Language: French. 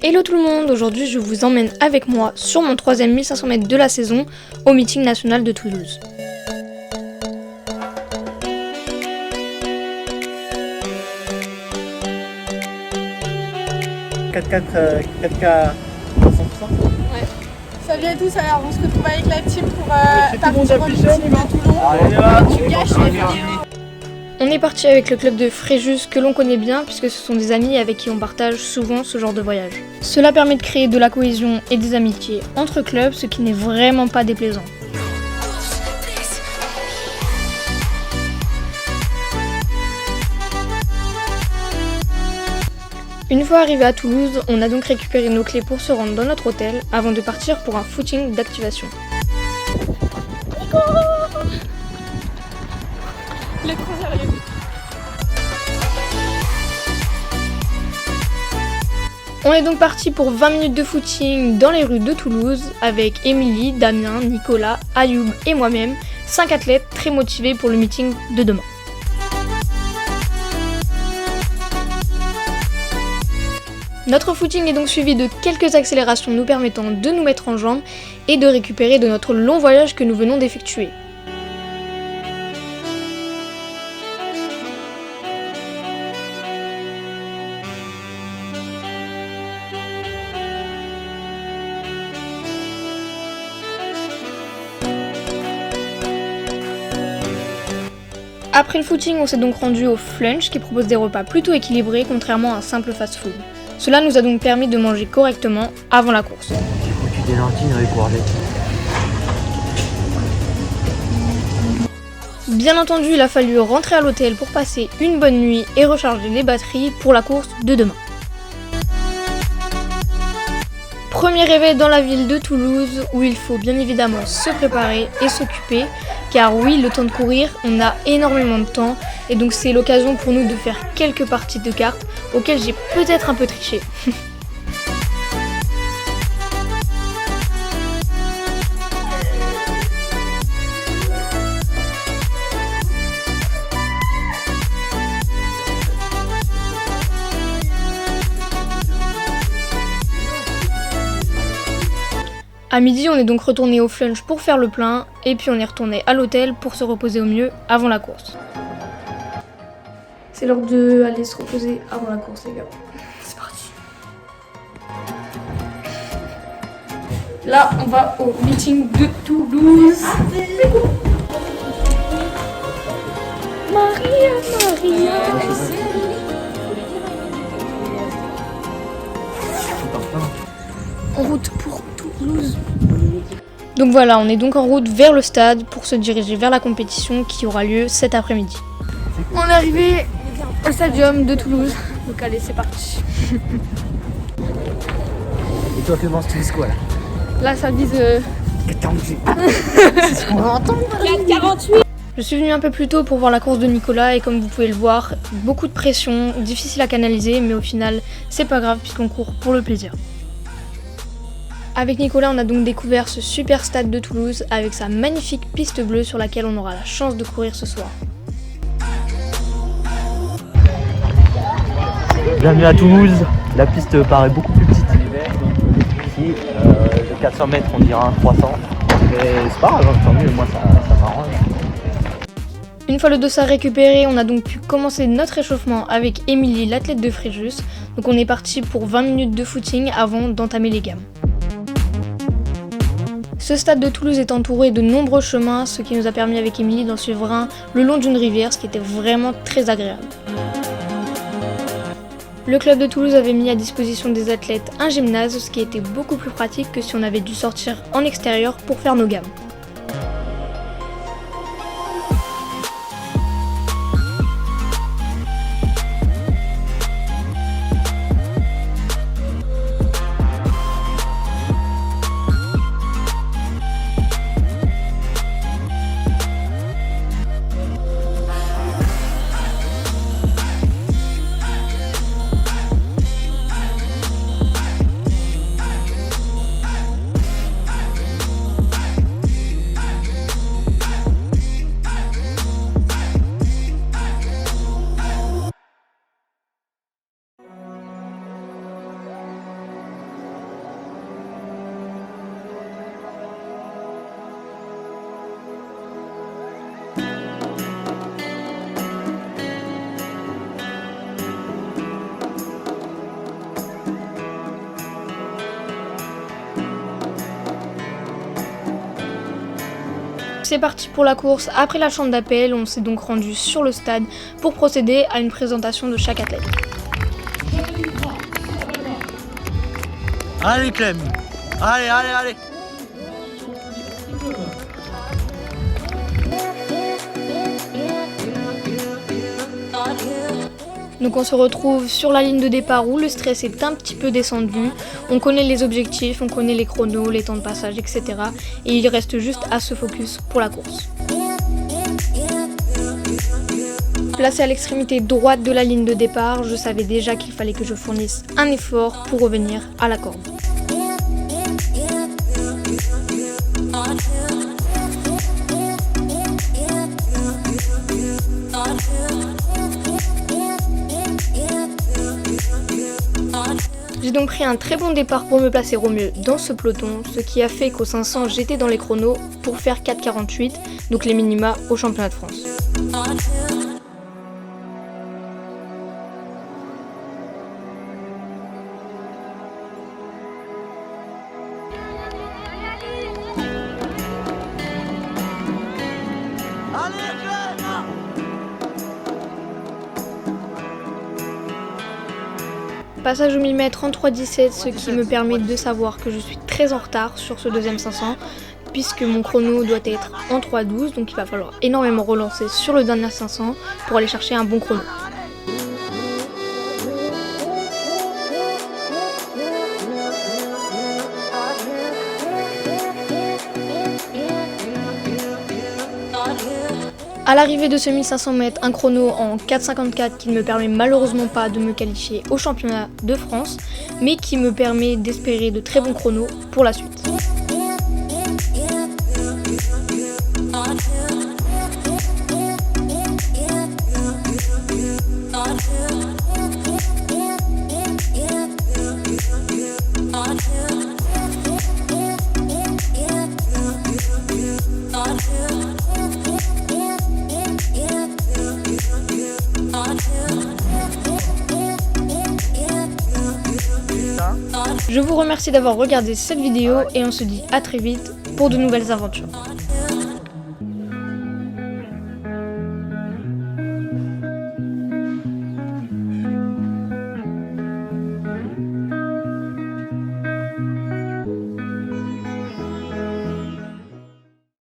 Hello tout le monde, aujourd'hui je vous emmène avec moi sur mon 3ème 1500 mètres de la saison au meeting national de Toulouse. « 4K 300%. Ouais. Salut à tous, alors on se retrouve avec la team pour partir au meeting à Toulon. Tu gâches les vidéos. On est parti avec le club de Fréjus que l'on connaît bien puisque ce sont des amis avec qui on partage souvent ce genre de voyage. Cela permet de créer de la cohésion et des amitiés entre clubs, ce qui n'est vraiment pas déplaisant. Une fois arrivé à Toulouse, on a donc récupéré nos clés pour se rendre dans notre hôtel avant de partir pour un footing d'activation. Il est trop sérieux. On est donc parti pour 20 minutes de footing dans les rues de Toulouse avec Émilie, Damien, Nicolas, Ayoub et moi-même, 5 athlètes très motivés pour le meeting de demain. Notre footing est donc suivi de quelques accélérations nous permettant de nous mettre en jambes et de récupérer de notre long voyage que nous venons d'effectuer. Après le footing, on s'est donc rendu au Flunch qui propose des repas plutôt équilibrés contrairement à un simple fast-food. Cela nous a donc permis de manger correctement avant la course. J'ai foutu des lentilles avec courgettes. Bien entendu, il a fallu rentrer à l'hôtel pour passer une bonne nuit et recharger les batteries pour la course de demain. Premier réveil dans la ville de Toulouse où il faut bien évidemment se préparer et s'occuper car oui, le temps de courir, on a énormément de temps et donc c'est l'occasion pour nous de faire quelques parties de cartes auxquelles j'ai peut-être un peu triché. À midi, on est donc retourné au Flunch pour faire le plein, et puis on est retourné à l'hôtel pour se reposer au mieux avant la course. C'est l'heure de aller se reposer avant la course, les gars. C'est parti. Là, on va au meeting de Toulouse. Maria. En route pour Toulouse. Donc voilà, on est donc en route vers le stade pour se diriger vers la compétition qui aura lieu cet après-midi. On est arrivé au stadium de Toulouse, donc allez c'est parti. Et toi, Clémence, tu dis quoi là? Là ça vise... 48. On va entendre 4,48. Je suis venue un peu plus tôt pour voir la course de Nicolas et comme vous pouvez le voir, beaucoup de pression, difficile à canaliser mais au final c'est pas grave puisqu'on court pour le plaisir. Avec Nicolas, on a donc découvert ce super stade de Toulouse avec sa magnifique piste bleue sur laquelle on aura la chance de courir ce soir. Bienvenue à Toulouse. La piste paraît beaucoup plus petite. Ici, de 400 mètres, on dirait un 300. Mais c'est pas grave, tant mieux, moi ça m'arrange. Une fois le dossard récupéré, on a donc pu commencer notre échauffement avec Émilie, l'athlète de Fréjus. Donc on est parti pour 20 minutes de footing avant d'entamer les gammes. Ce stade de Toulouse est entouré de nombreux chemins, ce qui nous a permis avec Émilie d'en suivre un le long d'une rivière, ce qui était vraiment très agréable. Le club de Toulouse avait mis à disposition des athlètes un gymnase, ce qui était beaucoup plus pratique que si on avait dû sortir en extérieur pour faire nos gammes. C'est parti pour la course. Après la chambre d'appel, on s'est donc rendu sur le stade pour procéder à une présentation de chaque athlète. Allez Clem, allez. Donc on se retrouve sur la ligne de départ où le stress est un petit peu descendu. On connaît les objectifs, on connaît les chronos, les temps de passage, etc. Et il reste juste à se focus pour la course. Placé à l'extrémité droite de la ligne de départ, je savais déjà qu'il fallait que je fournisse un effort pour revenir à la corde. J'ai donc pris un très bon départ pour me placer au mieux dans ce peloton, ce qui a fait qu'au 500 j'étais dans les chronos pour faire 4,48, donc les minima au championnat de France. Passage au millimètre en 3,17, ce qui me permet de savoir que je suis très en retard sur ce deuxième 500, puisque mon chrono doit être en 3,12, donc il va falloir énormément relancer sur le dernier 500 pour aller chercher un bon chrono. À l'arrivée de ce 1500 mètres, un chrono en 4,54 qui ne me permet malheureusement pas de me qualifier au championnat de France, mais qui me permet d'espérer de très bons chronos pour la suite. Je vous remercie d'avoir regardé cette vidéo et on se dit à très vite pour de nouvelles aventures.